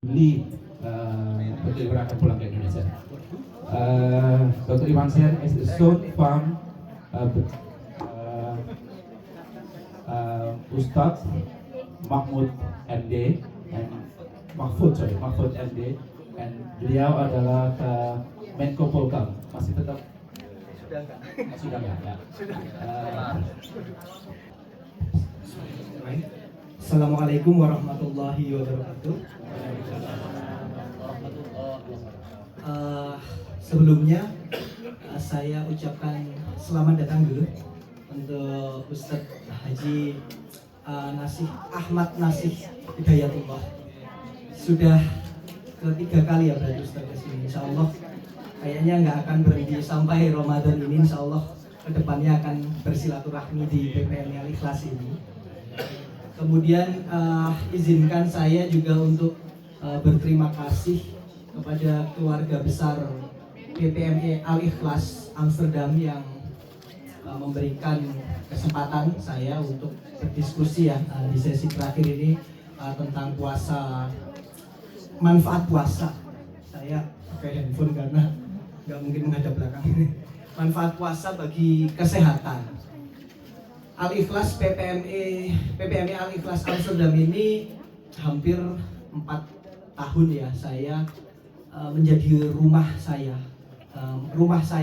Juli Dr. Iwan akan pulang ke Indonesia. Dr. Iwan Sen is the son from Ustadz Mahfud MD and Mahfud MD, and beliau adalah Menko Polkam. Masih tetap sudah enggak ya. Assalamualaikum warahmatullahi wabarakatuh. Sebelumnya saya ucapkan selamat datang dulu untuk Ustadz Haji Ahmad Nasih Hidayatullah. Sudah ketiga kali ya berarti Ustadz kesini. Insya Allah kayaknya nggak akan berhenti sampai Ramadan ini. Insya Allah kedepannya akan bersilaturahmi di PPM Al-Ikhlas ini. Kemudian izinkan saya juga untuk berterima kasih kepada keluarga besar PPME Al-Ikhlas Amsterdam yang memberikan kesempatan saya untuk berdiskusi ya di sesi terakhir ini tentang puasa, manfaat puasa. Saya pakai handphone karena nggak mungkin menghadap belakang. Manfaat puasa bagi kesehatan. Al-Ikhlas PPME Al-Ikhlas Amsterdam ini hampir 4 tahun ya saya menjadi rumah saya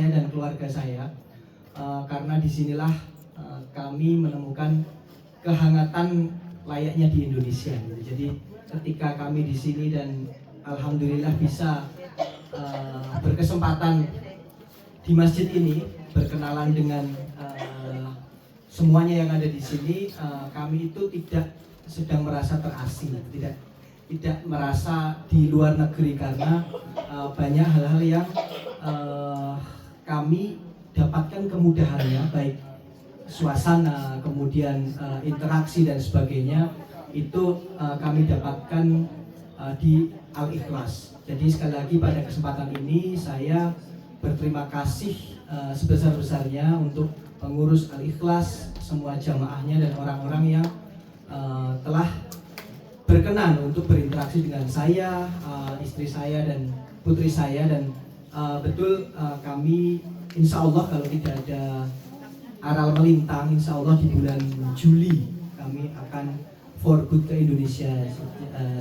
dan keluarga saya, karena disinilah kami menemukan kehangatan layaknya di Indonesia. Jadi ketika kami di sini dan alhamdulillah bisa berkesempatan di masjid ini berkenalan dengan semuanya yang ada di sini, kami itu tidak sedang merasa terasing, tidak merasa di luar negeri, karena banyak hal-hal yang kami dapatkan kemudahannya, baik suasana, kemudian interaksi dan sebagainya, itu kami dapatkan di Al-Ikhlas. Jadi sekali lagi pada kesempatan ini saya berterima kasih sebesar-besarnya untuk pengurus Al-Ikhlas, semua jamaahnya dan orang-orang yang telah berkenan untuk berinteraksi dengan saya, istri saya dan putri saya, dan betul kami insya Allah kalau tidak ada aral melintang, insya Allah di bulan Juli kami akan for good ke Indonesia,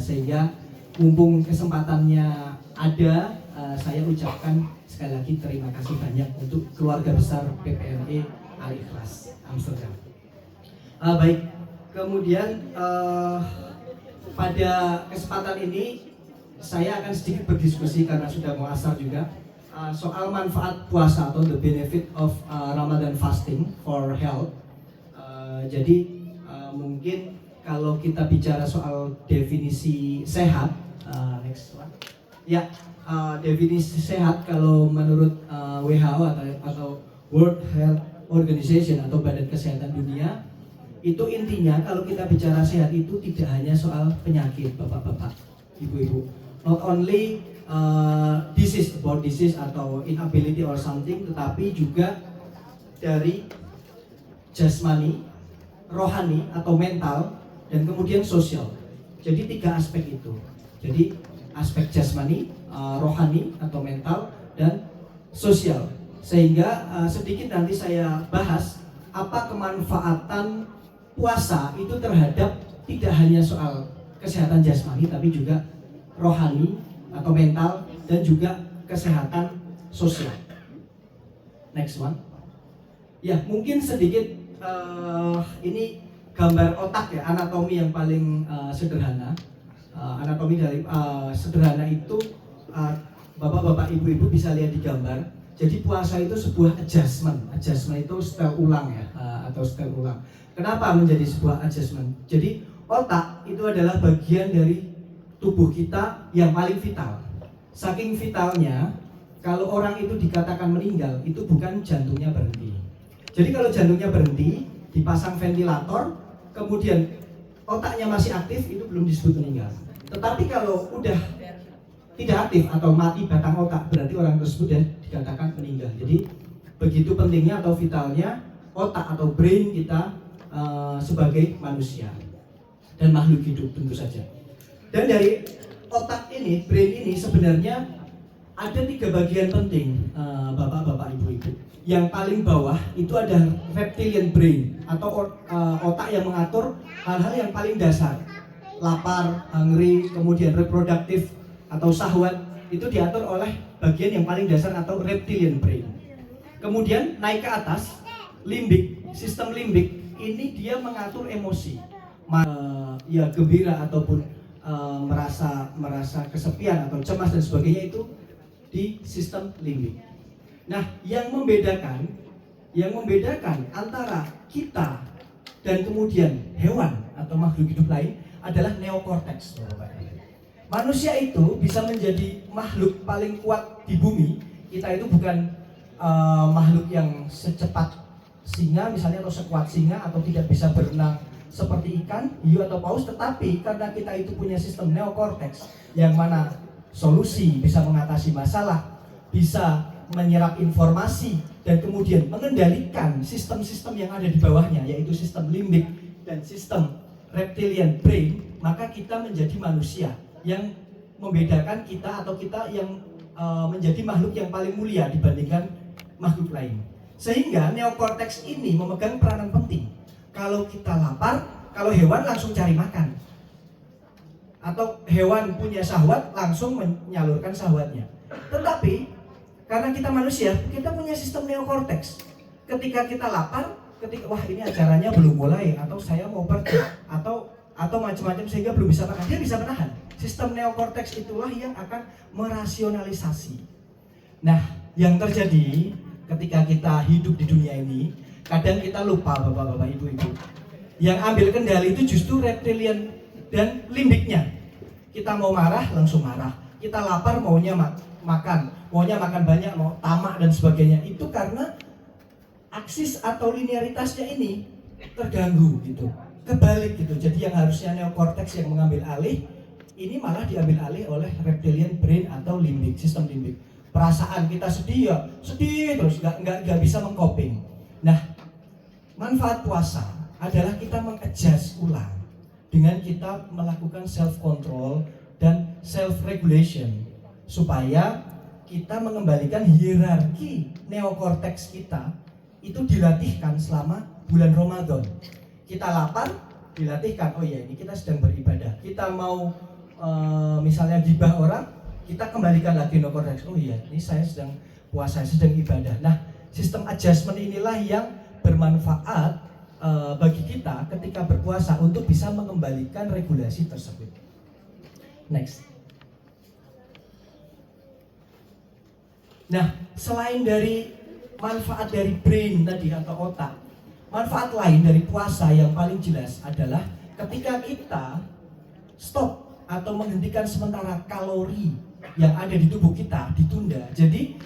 sehingga mumpung kesempatannya ada, saya ucapkan sekali lagi terima kasih banyak untuk keluarga besar PPME Al-Ikhlas Amsterdam. Baik, kemudian pada kesempatan ini saya akan sedikit berdiskusi karena sudah mau asar juga soal manfaat puasa atau the benefit of Ramadan fasting for health. Jadi mungkin kalau kita bicara soal definisi sehat, next one. Ya, definisi sehat kalau menurut WHO atau World Health Organization atau Badan Kesehatan Dunia, itu intinya kalau kita bicara sehat itu tidak hanya soal penyakit, bapak-bapak, ibu-ibu, not only disease atau inability or something, tetapi juga dari jasmani, rohani atau mental, dan kemudian sosial. Jadi 3 aspek itu. Jadi aspek jasmani, rohani atau mental, dan sosial. Sehingga sedikit nanti saya bahas apa kemanfaatan puasa itu terhadap tidak hanya soal kesehatan jasmani, tapi juga rohani atau mental, dan juga kesehatan sosial. Next one. Ya, mungkin sedikit ini gambar otak ya, anatomi yang paling sederhana. Anatomi dari sederhana itu bapak-bapak, ibu-ibu bisa lihat di gambar. Jadi puasa itu sebuah adjustment itu setel ulang ya, atau setel ulang. Kenapa menjadi sebuah adjustment? Jadi otak itu adalah bagian dari tubuh kita yang paling vital. Saking vitalnya, kalau orang itu dikatakan meninggal, itu bukan jantungnya berhenti. Jadi kalau jantungnya berhenti, dipasang ventilator, kemudian otaknya masih aktif, itu belum disebut meninggal. Tetapi kalau udah tidak aktif atau mati batang otak, berarti orang tersebut sudah dikatakan meninggal. Jadi begitu pentingnya atau vitalnya otak atau brain kita sebagai manusia dan makhluk hidup tentu saja. Dan dari otak ini, brain ini sebenarnya ada 3 bagian penting, bapak-bapak, ibu-ibu. Yang paling bawah itu ada reptilian brain atau otak yang mengatur hal-hal yang paling dasar. Lapar, hungry, kemudian reproduktif atau syahwat itu diatur oleh bagian yang paling dasar atau reptilian brain. Kemudian naik ke atas, limbik, sistem limbik ini dia mengatur emosi. Ya gembira ataupun merasa kesepian atau cemas dan sebagainya itu di sistem limbik. Nah, yang membedakan antara kita dan kemudian hewan atau makhluk hidup lain adalah neokorteks. Manusia itu bisa menjadi makhluk paling kuat di bumi. Kita itu bukan makhluk yang secepat singa misalnya atau sekuat singa atau tidak bisa berenang seperti ikan, hiu atau paus, tetapi karena kita itu punya sistem neokorteks yang mana solusi, bisa mengatasi masalah, bisa menyerap informasi dan kemudian mengendalikan sistem-sistem yang ada di bawahnya, yaitu sistem limbik dan sistem reptilian brain, maka kita menjadi manusia. Yang membedakan kita atau kita yang menjadi makhluk yang paling mulia dibandingkan makhluk lain. Sehingga neokorteks ini memegang peranan penting. Kalau kita lapar, kalau hewan langsung cari makan. Atau hewan punya syahwat langsung menyalurkan syahwatnya. Tetapi karena kita manusia, kita punya sistem neokorteks. Ketika kita lapar, wah ini acaranya belum mulai, atau saya mau pergi, atau macam-macam sehingga belum bisa makan, dia bisa menahan. Sistem neokorteks itulah yang akan merasionalisasi. Nah, yang terjadi ketika kita hidup di dunia ini, kadang kita lupa bapak-bapak, ibu-ibu. Yang ambil kendali itu justru reptilian dan limbiknya. Kita mau marah, langsung marah. Kita lapar, maunya makan banyak, mau tamak dan sebagainya. Itu karena aksis atau linearitasnya ini terganggu gitu, kebalik gitu. Jadi yang harusnya neokorteks yang mengambil alih, ini malah diambil alih oleh reptilian brain atau limbik, sistem limbik. Perasaan kita sedih ya sedih terus, nggak bisa mengcoping. Nah, manfaat puasa adalah kita mengadjust ulang dengan kita melakukan self control dan self regulation supaya kita mengembalikan hierarki neokorteks kita itu dilatihkan selama bulan Ramadan. Kita lapar, dilatihkan, oh ya ini kita sedang beribadah. Kita mau misalnya gibah orang, kita kembalikan lagi neokorteks, oh iya ini saya sedang puasa, sedang ibadah. Nah, sistem adjustment inilah yang bermanfaat bagi kita ketika berpuasa untuk bisa mengembalikan regulasi tersebut. Next. Nah, selain dari manfaat dari brain tadi atau otak, manfaat lain dari puasa yang paling jelas adalah ketika kita stop atau menghentikan sementara kalori yang ada di tubuh kita ditunda. Jadi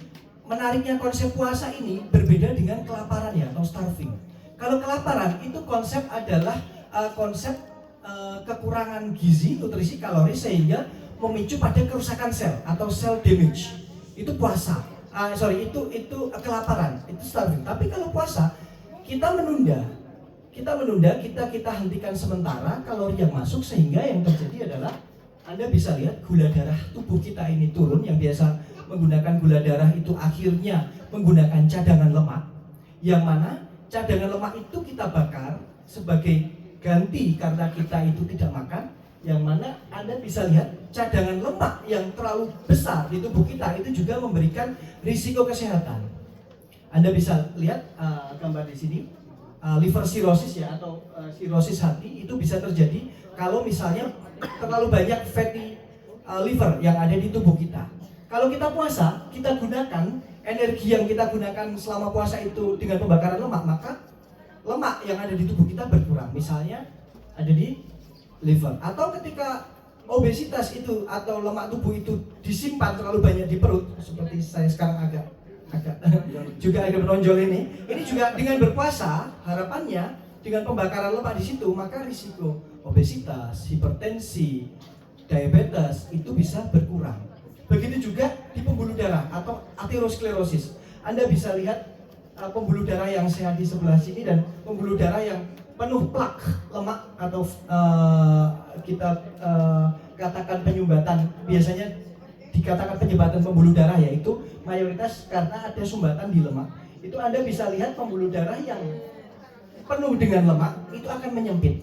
menariknya konsep puasa ini berbeda dengan kelaparan ya atau starving. Kalau kelaparan itu konsep adalah konsep kekurangan gizi, nutrisi, kalori sehingga memicu pada kerusakan sel atau cell damage. Itu puasa. Itu kelaparan, itu starving. Tapi kalau puasa kita menunda, kita hentikan sementara kalori yang masuk sehingga yang terjadi adalah Anda bisa lihat gula darah tubuh kita ini turun. Yang biasa menggunakan gula darah itu akhirnya menggunakan cadangan lemak, yang mana cadangan lemak itu kita bakar sebagai ganti karena kita itu tidak makan. Yang mana Anda bisa lihat cadangan lemak yang terlalu besar di tubuh kita itu juga memberikan risiko kesehatan. Anda bisa lihat gambar di sini, liver cirrhosis ya atau cirrhosis hati itu bisa terjadi kalau misalnya terlalu banyak fatty liver yang ada di tubuh kita. Kalau kita puasa, kita gunakan energi yang kita gunakan selama puasa itu dengan pembakaran lemak, maka lemak yang ada di tubuh kita berkurang. Misalnya ada di liver, atau ketika obesitas itu atau lemak tubuh itu disimpan terlalu banyak di perut, seperti saya sekarang agak juga agak menonjol ini juga dengan berpuasa harapannya dengan pembakaran lemak di situ, maka risiko obesitas, hipertensi, diabetes itu bisa berkurang. Begitu juga di pembuluh darah atau aterosklerosis. Anda bisa lihat pembuluh darah yang sehat di sebelah sini dan pembuluh darah yang penuh plak lemak atau kita katakan penyumbatan, biasanya dikatakan penyumbatan pembuluh darah, yaitu mayoritas karena ada sumbatan di lemak. Itu Anda bisa lihat pembuluh darah yang penuh dengan lemak itu akan menyempit.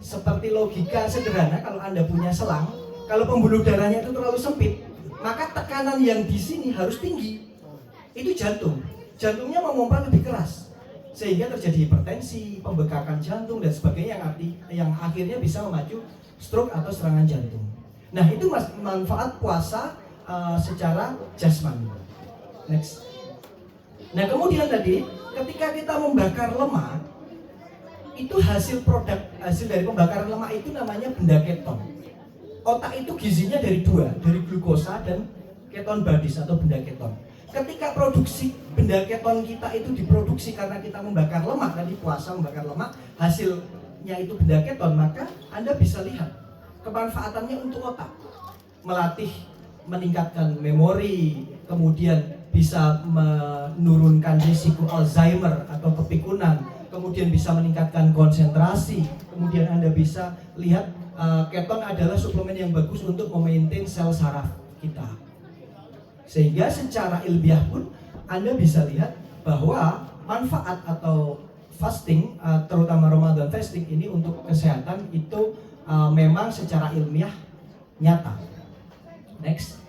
Seperti logika sederhana, kalau Anda punya selang, kalau pembuluh darahnya itu terlalu sempit, maka tekanan yang di sini harus tinggi. Itu jantung. Jantungnya memompa lebih keras, sehingga terjadi hipertensi, pembekakan jantung dan sebagainya, yang akhirnya bisa memacu stroke atau serangan jantung. Nah, itu manfaat puasa secara jasmani. Next. Nah, kemudian tadi ketika kita membakar lemak, itu hasil dari pembakaran lemak itu namanya benda keton. Otak itu gizinya dari dua, dari glukosa dan keton badis atau benda keton. Ketika produksi benda keton kita itu diproduksi karena kita membakar lemak, tadi puasa membakar lemak, hasilnya itu benda keton, maka Anda bisa lihat kemanfaatannya untuk otak. Melatih, meningkatkan memori, kemudian bisa menurunkan risiko Alzheimer atau kepikunan, kemudian bisa meningkatkan konsentrasi, kemudian Anda bisa lihat keton adalah suplemen yang bagus untuk memaintain sel saraf kita. Sehingga secara ilmiah pun Anda bisa lihat bahwa manfaat atau fasting, terutama Ramadan fasting ini untuk kesehatan itu memang secara ilmiah nyata. Next.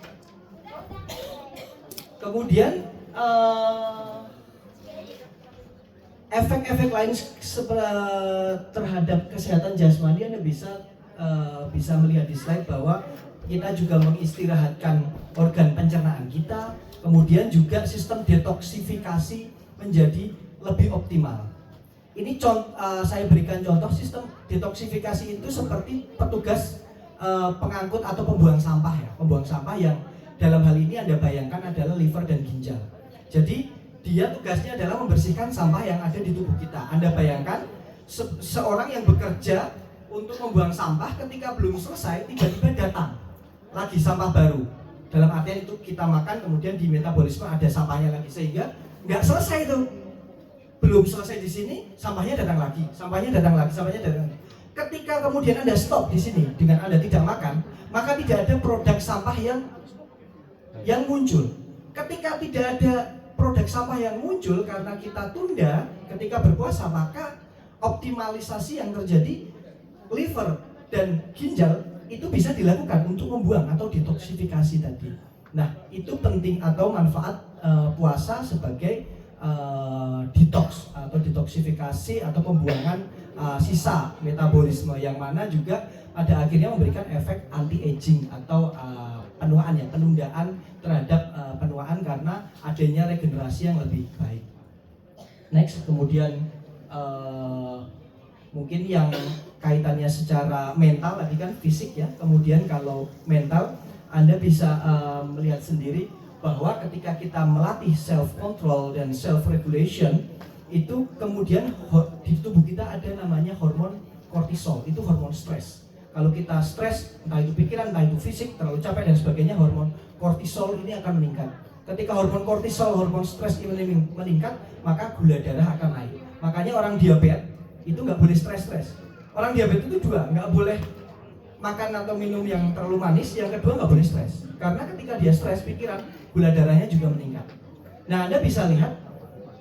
Kemudian efek-efek lain terhadap kesehatan jasmani Anda bisa melihat di slide bahwa kita juga mengistirahatkan organ pencernaan kita, kemudian juga sistem detoksifikasi menjadi lebih optimal. Ini saya berikan contoh sistem detoksifikasi itu seperti petugas pengangkut atau pembuang sampah ya, pembuang sampah yang dalam hal ini Anda bayangkan adalah liver dan ginjal. Jadi dia tugasnya adalah membersihkan sampah yang ada di tubuh kita. Anda bayangkan seorang yang bekerja untuk membuang sampah, ketika belum selesai tiba-tiba datang lagi sampah baru. Dalam artian itu kita makan kemudian di metabolisme ada sampahnya lagi, sehingga nggak selesai itu. Belum selesai di sini, sampahnya datang lagi, sampahnya datang lagi, sampahnya datang lagi. Ketika kemudian Anda stop di sini dengan Anda tidak makan, maka tidak ada produk sampah yang muncul. Ketika tidak ada produk sampah yang muncul karena kita tunda ketika berpuasa, maka optimalisasi yang terjadi liver dan ginjal itu bisa dilakukan untuk membuang atau detoksifikasi tadi. Nah, itu penting atau manfaat puasa sebagai detox atau detoksifikasi atau pembuangan sisa metabolisme, yang mana juga pada akhirnya memberikan efek anti-aging atau penuaan ya, penundaan terhadap penuaan karena adanya regenerasi yang lebih baik. Next, kemudian mungkin yang kaitannya secara mental tadi kan fisik ya, kemudian kalau mental Anda bisa melihat sendiri bahwa ketika kita melatih self control dan self regulation, itu kemudian di tubuh kita ada namanya hormon kortisol, itu hormon stres. Kalau kita stres, entah itu pikiran, entah itu fisik, terlalu capek dan sebagainya, hormon kortisol ini akan meningkat. Ketika hormon kortisol, hormon stres ini meningkat, maka gula darah akan naik. Makanya orang diabetes itu nggak boleh stres-stres. Orang diabetes itu dua, nggak boleh makan atau minum yang terlalu manis, yang kedua nggak boleh stres. Karena ketika dia stres, pikiran, gula darahnya juga meningkat. Nah, Anda bisa lihat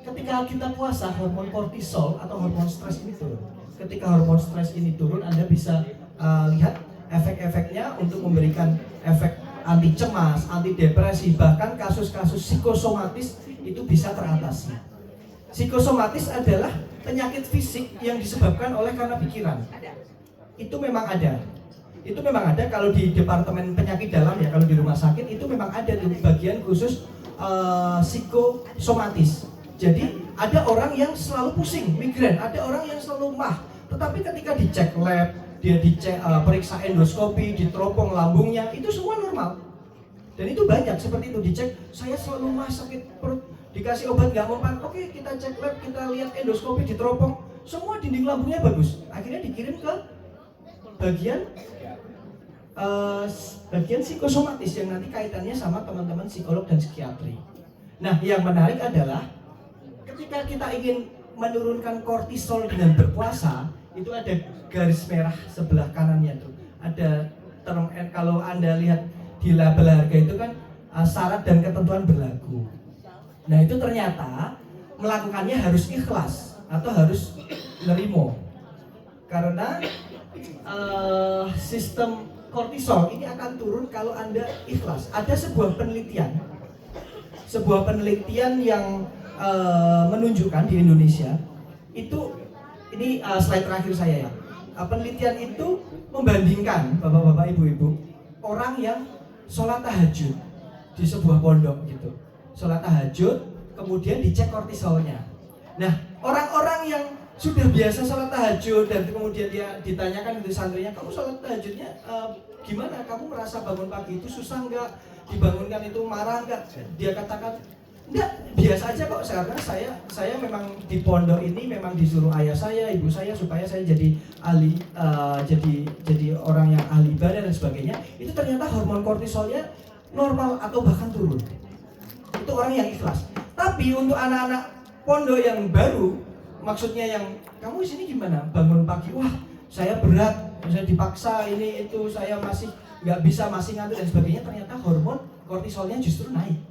ketika kita puasa, hormon kortisol atau hormon stres ini turun. Ketika hormon stres ini turun, Anda bisa lihat efek-efeknya untuk memberikan efek anti cemas, anti depresi, bahkan kasus-kasus psikosomatis itu bisa teratasi. Psikosomatis adalah penyakit fisik yang disebabkan oleh karena pikiran. Itu memang ada. Itu memang ada kalau di departemen penyakit dalam ya, kalau di rumah sakit itu memang ada di bagian khusus psikosomatis. Jadi ada orang yang selalu pusing, migrain, ada orang yang selalu mah. Tetapi ketika dicek lab, dia dicek periksa endoskopi, diteropong lambungnya, itu semua normal. Dan itu banyak seperti itu, dicek, saya selalu mah, sakit perut, dikasih obat nggak mempan, oke kita cek lab, kita lihat endoskopi, diteropong, semua dinding lambungnya bagus. Akhirnya dikirim ke bagian psikosomatis yang nanti kaitannya sama teman-teman psikolog dan psikiatri. Nah, yang menarik adalah ketika kita ingin menurunkan kortisol dengan berpuasa, itu ada garis merah sebelah kanannya tuh. Ada kalau Anda lihat di label harga itu kan syarat dan ketentuan berlaku. Nah itu ternyata melakukannya harus ikhlas atau harus nerimo, karena sistem kortisol ini akan turun kalau Anda ikhlas. Ada sebuah penelitian yang menunjukkan di Indonesia itu, ini slide terakhir saya ya. Penelitian itu membandingkan bapak-bapak, ibu-ibu, orang yang sholat tahajud di sebuah pondok gitu, sholat tahajud, kemudian dicek kortisolnya. Nah, orang-orang yang sudah biasa sholat tahajud dan kemudian dia ditanyakan itu santrinya, kamu sholat tahajudnya gimana? Kamu merasa bangun pagi itu susah nggak? Dibangunkan itu marah nggak? Dia katakan, enggak, biasa aja kok, karena saya memang di pondok ini memang disuruh ayah saya, ibu saya supaya saya jadi ahli, jadi orang yang ahli ibadah dan sebagainya. Itu ternyata hormon kortisolnya normal atau bahkan turun. Itu orang yang ikhlas. Tapi untuk anak-anak pondok yang baru, maksudnya yang kamu di sini gimana? Bangun pagi, wah saya berat, saya dipaksa ini itu, saya masih nggak bisa, masih ngantuk dan sebagainya. Ternyata hormon kortisolnya justru naik.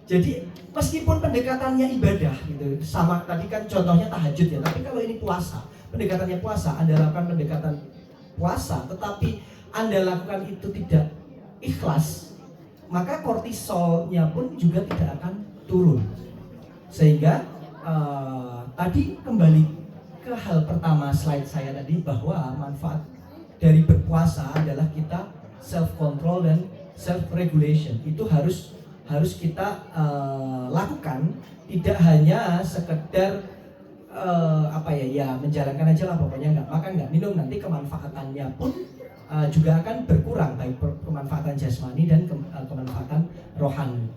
Jadi meskipun pendekatannya ibadah gitu, sama tadi kan contohnya tahajud ya, tapi kalau ini puasa, pendekatannya puasa, Anda lakukan pendekatan puasa, tetapi Anda lakukan itu tidak ikhlas, maka kortisolnya pun juga tidak akan turun. Sehingga tadi kembali ke hal pertama slide saya tadi, bahwa manfaat dari berpuasa adalah kita self control dan self regulation. Itu harus kita lakukan, tidak hanya sekedar menjalankan aja lah, pokoknya nggak makan nggak minum, nanti kemanfaatannya pun juga akan berkurang, baik kemanfaatan jasmani dan kemanfaatan rohani.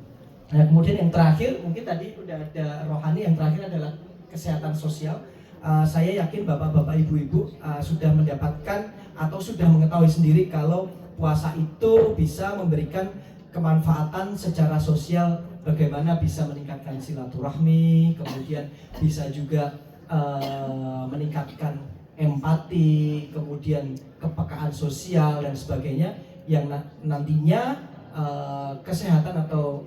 Nah kemudian yang terakhir, mungkin tadi udah ada rohani, yang terakhir adalah kesehatan sosial. Saya yakin bapak-bapak, ibu-ibu sudah mendapatkan atau sudah mengetahui sendiri kalau puasa itu bisa memberikan kemanfaatan secara sosial, bagaimana bisa meningkatkan silaturahmi, kemudian bisa juga meningkatkan empati, kemudian kepekaan sosial dan sebagainya, yang nantinya kesehatan atau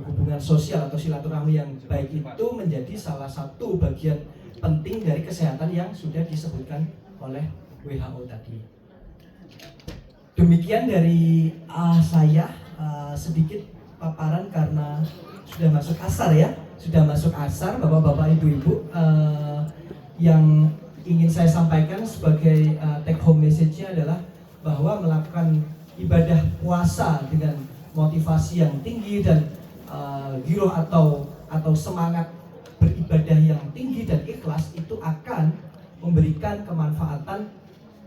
hubungan sosial atau silaturahmi yang baik itu menjadi salah satu bagian penting dari kesehatan yang sudah disebutkan oleh WHO tadi. Demikian dari saya, sedikit paparan karena sudah masuk asar ya, sudah masuk asar, bapak-bapak, ibu-ibu. Yang ingin saya sampaikan sebagai take home message-nya adalah bahwa melakukan ibadah puasa dengan motivasi yang tinggi dan giroh atau semangat beribadah yang tinggi dan ikhlas itu akan memberikan kemanfaatan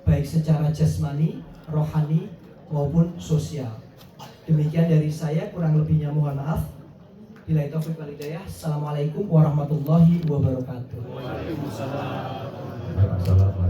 baik secara jasmani, rohani maupun sosial. Demikian dari saya, kurang lebihnya mohon maaf. Billahi taufiq wal hidayah. Assalamualaikum warahmatullahi wabarakatuh. Waalaikumsalam.